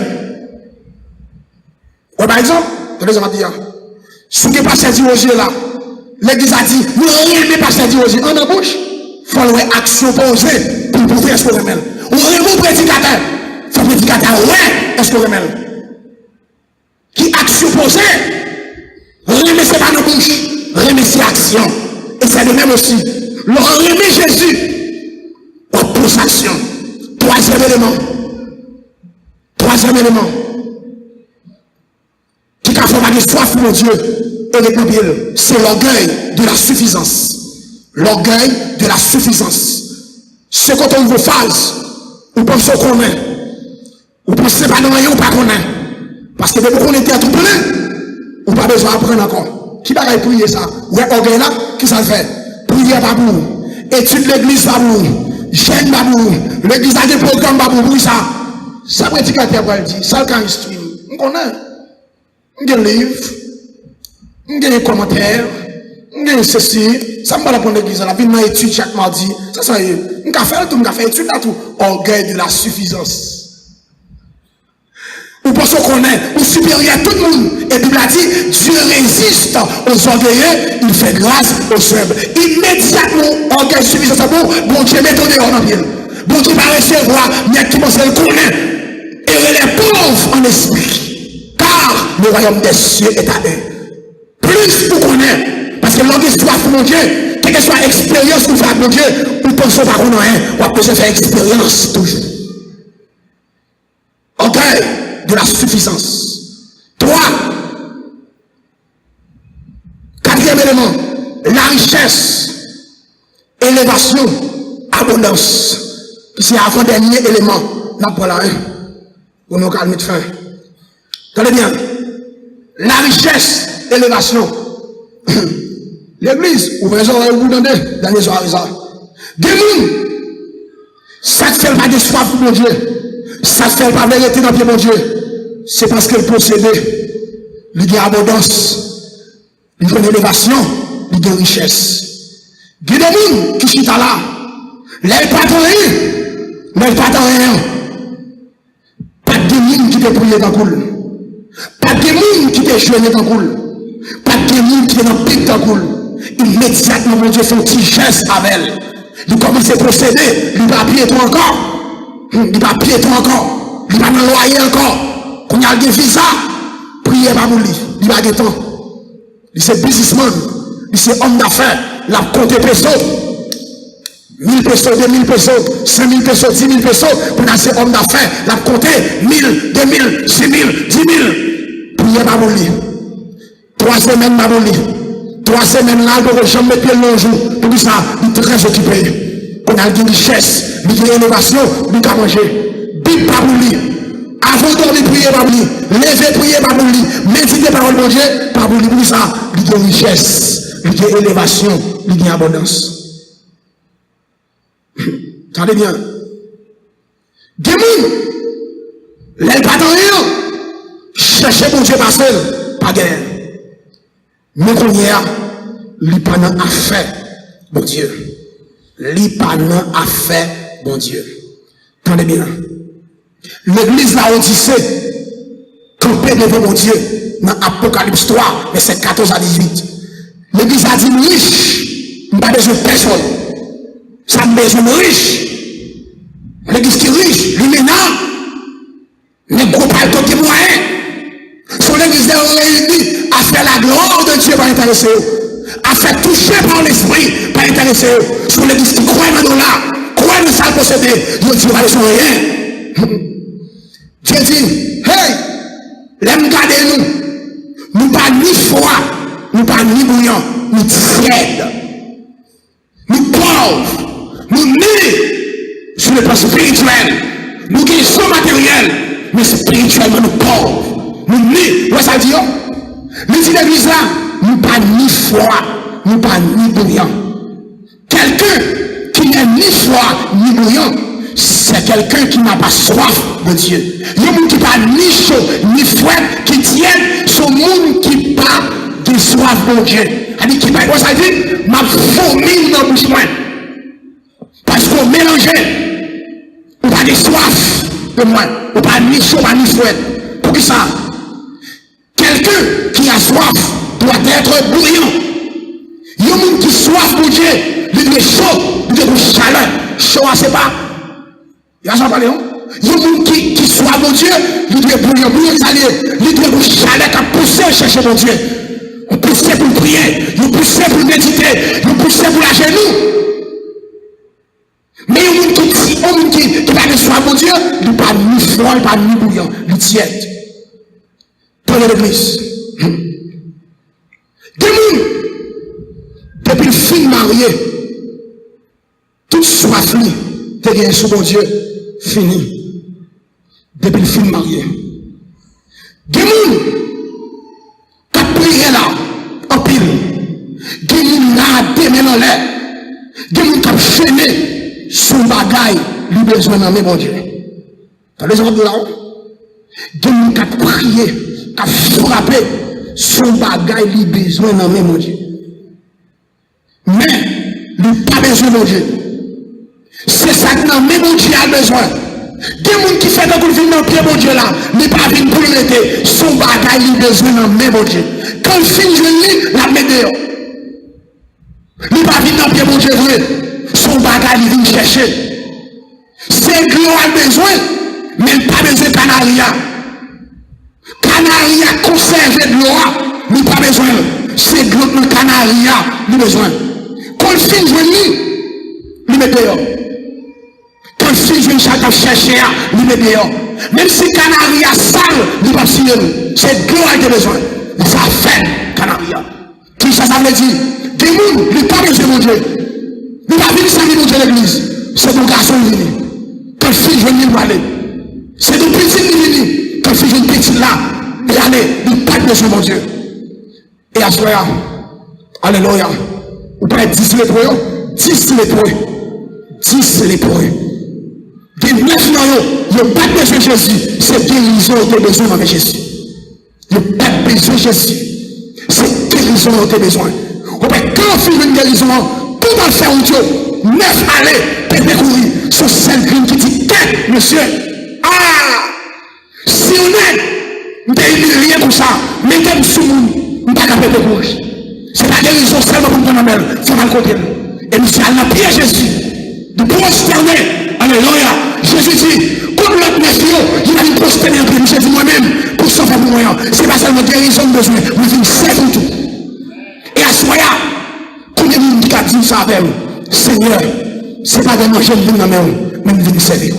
Par exemple, je vais dire, si vous ne passez pas aux yeux là, l'église a dit, nous ne pas passer aux yeux en la bouche. Il faut avoir action posée pour prouver est-ce qu'on remet. On remet au prédicateur. Il faut le prédicateur, ouais, est-ce qu'on remet. Qui action posée? Remet, c'est pas nos bouches. Remet, c'est action. Et c'est le même aussi. Leur remet Jésus. On pose action. Troisième élément. Qui a fait de soif, mon Dieu, et c'est l'orgueil de la suffisance. L'orgueil de la suffisance. C'est quand on vous phase, on pense qu'on est. On pense pas dans rien, on pas qu'on est. Parce que depuis qu'on était tout plein, on n'a pas besoin d'apprendre encore. Qui va prier ça? Ouais, orgueil là, qui ça fait? Prier babou. Étude l'église babou. Jeune babou. L'église a des programmes babou. Oui, ça. Ça prédicateur va le dire. Ça, quand il stream. On connaît. On a des livres. On a des commentaires. On a ceci. Ça me va pour l'église. La vie m'a étude chaque mardi. Ça y est. On a fait tout. On a fait étude là tout. Orgueil de la suffisance. Ou pensons qu'on est supérieur à tout le monde. Et Bible a dit, Dieu résiste aux orgueilleux, il fait grâce aux faibles. Immédiatement, orgueil suffisant, c'est bon Dieu met ton dehors dans le ciel. Bon Dieu va recevoir, mais qui pense qu'elle connaît. Et les pauvres en esprit. Car le royaume des cieux est à eux. Plus vous connaissez, parce que l'orgueil soit pour mon Dieu, quelle que soit l'expérience que vous faites mon Dieu, vous pensez pas qu'on a rien, on va besoin de faire expérience toujours. Orgueil de la suffisance. 3. Quatrième élément, la richesse, élévation, abondance. C'est avant-dernier élément. Là, voilà, pour nous calmer de fin. Tenez bien. La richesse, élévation. L'église, vous pouvez vous demander dans les soirées. Des gens, ça ne fait pas de soif pour mon Dieu. Ça ne fait pas vérité dans le pied mon Dieu. C'est parce qu'elle possédait. Il y a abondance. Il y a élévation. Il y a richesse. Il y a des gens qui sont là. Ils pas de rien. Mais pas de rien. Pas de gens qui te prié dans le coul. Pas de gens qui te joué dans le coul. Pas de gens qui te dans le pic dans le coul. Immédiatement, mon Dieu fait un petit geste avec elle. Il commence à procéder. Il va piéter encore. Il va piéter encore. Il va dans le loyer encore. Quand il y a des visas, priez pas pour lui. Il va des temps. Il c'est businessman. Il c'est homme d'affaires. La compte pesos. 1000 pesos, 2000 pesos, 5000 pesos, 10 000 pesos. Pour ces hommes d'affaires, la compter 1000, 2000, 6000, 10 000. Priez pas pour lui. 3 semaines pas pour lui. 3 semaines là, pour que je mette pied le jour. Pour ça, il est très occupé. On a une richesse, une innovation, il a manger. Bip pas pour lui. Avant de dormir, priez pas pour lui. Levez, priez pas pour lui. Méditez parole de Dieu, pas pour lui. Pour ça, il y a richesse, il y a élévation, il y a abondance. Attendez bien. Des gens, les pas dans rien, chercher bon Dieu parce que pas guerre. Mais qu'on y a, li pas dans affaire, bon Dieu. Li pas dans affaire, bon Dieu. Attendez bien. L'église là, on dit c'est, campé devant mon Dieu, dans Apocalypse 3, verset 14 à 18. L'église a dit riche, pas besoin de personne. Ça a besoin de riche. L'église qui est riche, lui maintenant, les gros paltos qui moyens. Son l'église est réunie à faire la gloire de Dieu, pas intéressé. À faire toucher par l'esprit, pas intéressé. Son l'église qui croit dans là, croit dans ça possédé, Dieu dit pas besoin de rien. Dieu dit, hey, l'aime garder nous pas ni froid, nous pas ni bouillant, nous tiède, nous pauvres, nous nés sur le plan spirituel, nous qui sommes matériels, mais spirituellement nous pauvres, nous nés, ouais ça dit, nous dit l'église là, nous pas ni froid, nous pas ni bouillant. Quelqu'un qui n'est ni froid ni bouillant, c'est quelqu'un qui n'a pas soif de Dieu. Il y a un monde qui n'a ni chaud, ni froid, qui tient son monde qui n'a pas de soif de Dieu. Il dit, quoi ça dit? Ma fourmi dans le bouche. Parce qu'on mélange, on n'a pas de soif de moi. On n'a pas ni chaud, ni froid. Pour qui ça? Quelqu'un qui a soif doit être bouillant. Il y a un monde qui a soif pour Dieu. Il est chaud, il est chaleur. Chaud, c'est pas. Il y a ça parlé, non? Il y a un monde qui soit mon Dieu, il doit bouillir, il doit vous chaleur, qui pousser à chercher mon Dieu. On pousse pour prier, on pousse pour méditer, on pousse pour la genou. Mais il y a un monde qui va de soi mon Dieu, il n'est pas ni froid, il n'est pas ni bouillant, il est tiède. Dans l'église. Des gens, depuis le film marié, toute soif, t'es gagné sous mon Dieu. Fini. Depuis le film marié. Des gens qui ont prié là, en pile. Des gens qui ont démé dans l'air. Des gens qui ont chaîné son bagaille, lui besoin d'en mon Dieu. T'as les autres là? Des gens qui ont prié, qui ont frappé son bagaille, lui besoin d'en mon Dieu. Mais, lui pas besoin de mon Dieu. C'est ça que non, mais mon Dieu a besoin. Des gens qui font qu'on vient dans le pied, mon Dieu là, mais pas venir pour le mettre. Son bagage, il a besoin dans le mon Dieu. Quand il finit, je lis, la met dehors. Il pas venir dans le pied, mon Dieu, son bagage, il vient chercher. C'est gloire a besoin, mais il pas besoin de canaria. Canaria conserve de gloire, il pas besoin. C'est gloire de canaria, il a besoin. Quand il finit, je lis, il met dehors. Quand si je ne chacun chercher, il met dehors. Même si Canaria sale, il va signer. C'est gloire qui a besoin. Ça fait Canaria. Qui ça veut dire? Des gens, il n'est pas besoin de mon Dieu. Il va venir samedi mon Dieu l'église. C'est mon garçon venu. Quand si je viens aller. C'est mon petit venu. Quand si je viens petit là, et aller, il n'a pas besoin de mon Dieu. Et à ce moment-là, alléluia. Vous pouvez être 10 lépreux. 10 lépreux. 10 lépreux. Des 9 noyaux, il n'y a pas besoin de Jésus. C'est guérison que tu as besoin de Jésus. Il n'y a pas besoin de Jésus. C'est guérison que tu as besoin. On peut quand faire une guérison, tout va faire un Dieu. 9 allées, peut-être courir. Sur celle qui dit, qu'est-ce, monsieur? Ah! Si on est, on n'a rien pour ça. Mettez-vous sous nous, on n'a pas de courir. C'est la guérison seulement pour nous donner. Il faut mal compter. Et monsieur, elle n'a prié Jésus. De prosterner. Alléluia. Jésus dit, comme l'autre nation, il a une prosterner en prière. Jésus dit moi-même, pour sauver pour moi. C'est pas seulement guérison de besoin, mais il sait pour tout. Et à ce moment-là, combien de monde qui a dit ça avec vous? Seigneur, c'est pas de manger de dans mais il vient servir.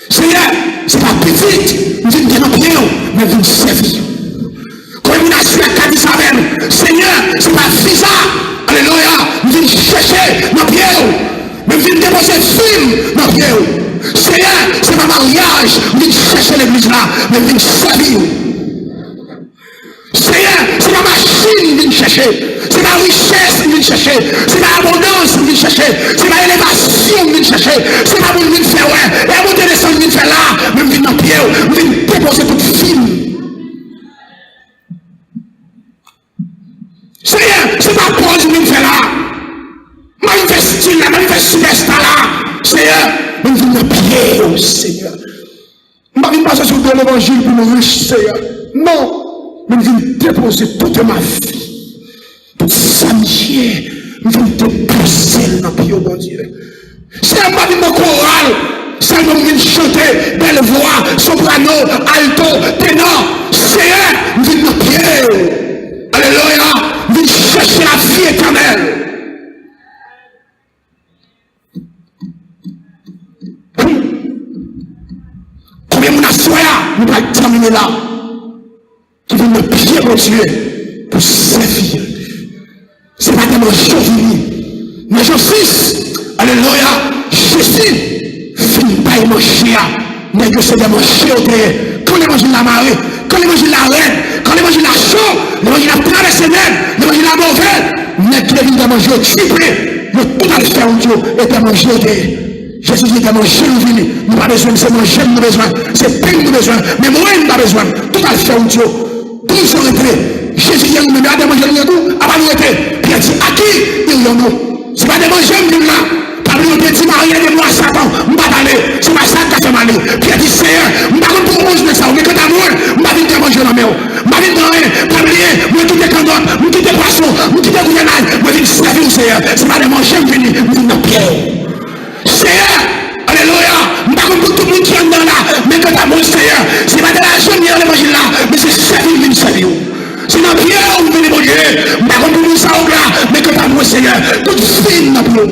Seigneur, c'est pas petit, il vient dans pied, mais il vient servir. Quand il a su à dit ça avec vous, Seigneur, c'est pas visa. Alléluia, il vient chercher dans pied. Mais je viens déposer film dans le pied. Seigneur, c'est ma mariage. Je viens chercher l'église là. Mais je viens servir. Seigneur, c'est la machine qui vient chercher. C'est la richesse qui vient chercher. C'est l'abondance qui vient chercher. C'est l'élévation qui vient chercher. C'est pas pour venir faire, ouais. Et vous descendre, venir faire là. Même venir dans le pied, venir déposer toute film. Seigneur, c'est pas pour venir faire là. Manifeste là, manifeste là. Seigneur, même venir dans le pied, Seigneur. Je ne vais pas passer sur l'évangile pour nous riches, Seigneur. Non. Je viens déposer toute ma vie, toute samedi, je viens déposer dans le pied, bon Dieu. C'est un pas de chorale, c'est un viens chanter, belle voix, soprano, alto, ténor. Seigneur, je viens dans le pied. Alléluia, je viens chercher la vie éternelle. Combien de soya, nous allons terminer là. Qui vient me pied, mon Dieu, pour servir. C'est pas tellement chauvini. Mais je suis, alléluia, Jésus, finit pas manger. Mais que c'est de manger au terre. Quand les manger la marée, quand les manger la reine, quand les manger la chaux, les manger la traversée même, les manger la mauvaise, mais qui vient de manger au triplé, le tout à le faire, mon Dieu, et de manger au terre. Jésus dit que manger nous vini, nous pas besoin, c'est manger nous besoin, c'est pain nous besoin, mais moi nous pas besoin, tout à le faire, mon Dieu. Tout se retrait. Jésus dit, nous avons mangé le tout, avant nous était. Puis il dit, à qui il y a nous? C'est pas des manger là. Parmi nous, petit marié de moi, Satan, je ne vais pas parler. C'est pas ça qui a fait mal. Puis il dit, Seigneur, je ne vais pas pour manger ça. Mais quand tu as mangé, je ne vais pas manger la mer. Je ne vais pas parler, je vais quitter candotte, je vais quitter poisson, je vais quitter gouvernail, je vais servir au Seigneur. C'est pas des manger, je vais venir dans pierre. Seigneur, alléluia, je ne vais pas pour tout le monde qui est dans là. Mais quand tu as mangé, Seigneur, c'est pas de la jeune de manger là, mais c'est servir, je vais servir. C'est dans la pierre où vous venez manger. Je ne vais pas pour nous ça au là, mais quand tu as mangé, Seigneur, tout finit dans la pierre.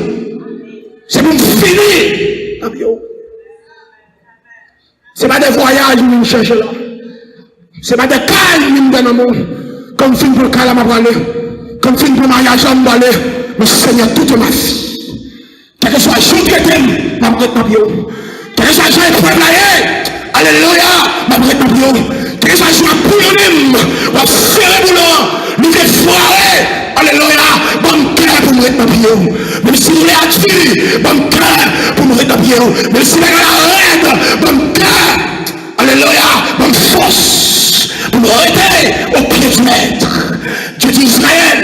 C'est pour finir dans la pierre. Ce n'est pas des voyages que nous cherchons là. Ce n'est pas des calmes que nous donnons dans le monde. Comme film pour le calme à parler. Comme film pour le mariage à parler. Mais Seigneur, toute ma vie. Quel que soit le jour que t'aimes, je vais prêter ma pierre. Quel que soit le jour que tu es alléluia, je vais prêter ma pierre. Quel que soit le jour que tu es je vais serrer pour nous. Nous devons foirer. Alléluia, bon cœur pour nous mettre ma pierre. Même si nous l'avons tué, bon cœur pour nous mettre ma pierre. Même si nous l'avons arrêté, bon cœur. Alléluia, bonne force pour nous arrêter au pied du maître. Dieu dit Israël,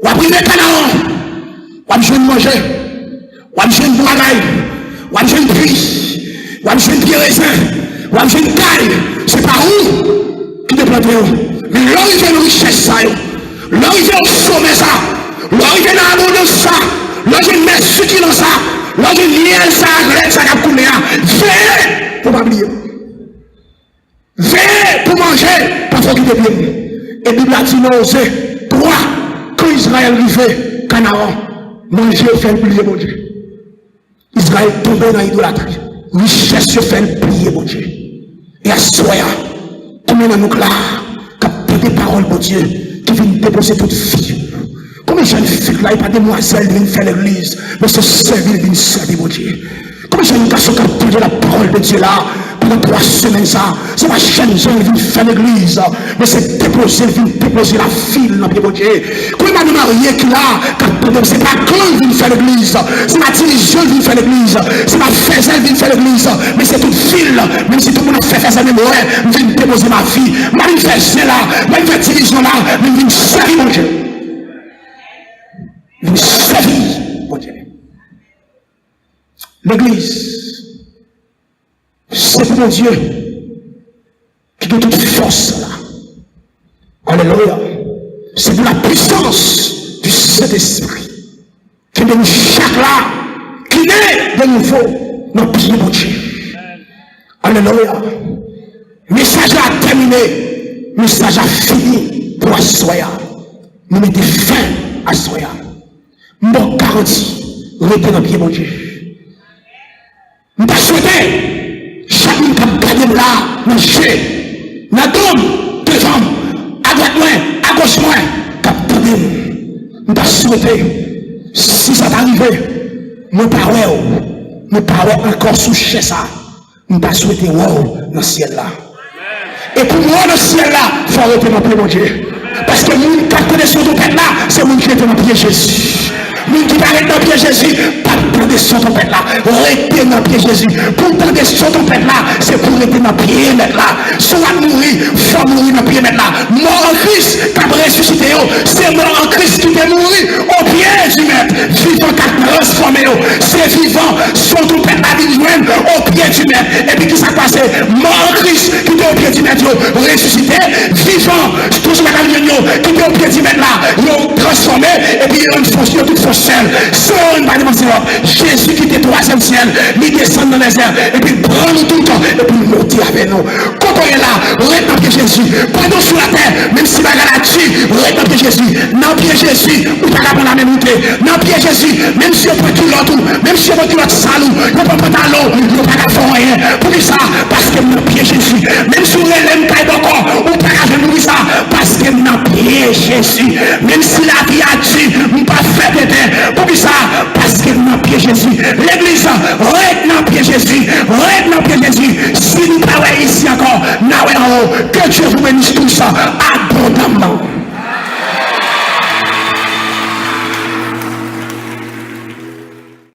on va priver Canaan, on va me manger, on va me jouer une bagaille, on va me jouer une pluie, on va me jouer une pierre raisin, on va me jouer une caille. C'est pas où qui te plante. Mais l'arrivée de richesse, ça, l'arrivée au sommet, ça, l'arrivée dans l'abondance, ça, l'arrivée de merci dans ça, l'arrivée de lien, ça, ça, ça, coulé, veillez pour pas oublier. Veillez pour manger, pas faut qu'il te bien. Et Bible a dit, non, c'est toi, quand Israël arrivait, Canaan, manger, fait plier, mon Dieu. Israël tombait dans l'idolâtrie. Richesse se fait plier, mon Dieu. Et à ce soir, combien de nous là, des paroles, mon Dieu, qui viennent déposer toute vie. Combien de jeunes filles là, il n'y a pas de demoiselles qui viennent faire l'église, mais c'est servir, ils viennent servir, mon Dieu. Combien de jeunes garçons qui ont entendu la parole de Dieu là, pendant 3 semaines, ça, c'est pas chaîne, ils viennent faire l'église, mais c'est déposer, ils viennent déposer la file dans le pied, mon Dieu. Combien de mariés qui là, c'est pas quand ils viennent faire l'église, c'est ma division qui vient faire l'église, c'est ma faiselle qui vient faire l'église, mais c'est toute file, même si tout le monde a fait faiselle, même ouais, je viens déposer ma vie, même faire là, même faire division là, mais je viens servir, mon Dieu. Je viens servir, mon Dieu. L'église, c'est pour mon Dieu qui donne toute force là. Alléluia. C'est pour la puissance du Saint-Esprit qui donne chaque là, qui naît de nouveau dans le pied de Dieu. Alléluia. Message a terminé, message a fini pour Assoya. Nous mettons fin à Assoya. Mon garantie, restez dans le pied de Dieu. Nous avons souhaité, chacun qui a gagné là, manger, nous avons devant, à droite moins, à gauche moins, qui a gagné. Nous avons souhaité, si ça t'arrive, nous parlons encore sous chez ça. Nous avons souhaité, wow, dans le ciel là. Et pour moi, le ciel là, il faut arrêter dans le pied, mon Dieu. Parce que nous, qui connaissons ton père là, c'est nous qui sommes dans le pied Jésus. Nous qui parlons dans le pied Jésus, pas de son ton père là, rester dans le pied Jésus. Pour tendre son ton père là, c'est pour rester dans le pied là. Soit mourir, faut mourir dans le pied là. Mort en Christ, qui a ressuscité, c'est mort en Christ qui est mouru au pied du maître. Vivant qui a transformé, c'est vivant, son ton père là, il joint au pied du maître. Et puis qui s'est passé, mort en Christ qui est au pied du maître, ressuscité, vivant, toujours la réunion, qui est au pied du maître là, ils ont transformé, et puis ils ont une fonction, toute fonction. Jésus qui était troisième ciel, il descend dans les airs, et puis prend nous tout le temps, et puis monter avec nous. Quand on est là, reste dans pied Jésus. Pendant sur la terre, même si la galaxie, reste dans pied Jésus. Dans pied Jésus, ou pas prendre la même montée. Dans pied Jésus, même si on peut culotte, même si on peut culotte salou, on peut pantalon, on pas faire rien. Pour ça, parce que dans pied Jésus, même si on l'aime pas encore, on peut pas faire pour ça, parce que dans pied Jésus, même si la vie a dit, on pas faire péter. Pour ça, parce que dans pied Jésus, l'église, reste dans pied Jésus, reste dans pied Jésus. Si nous parlons ici encore, que Dieu vous bénisse tous.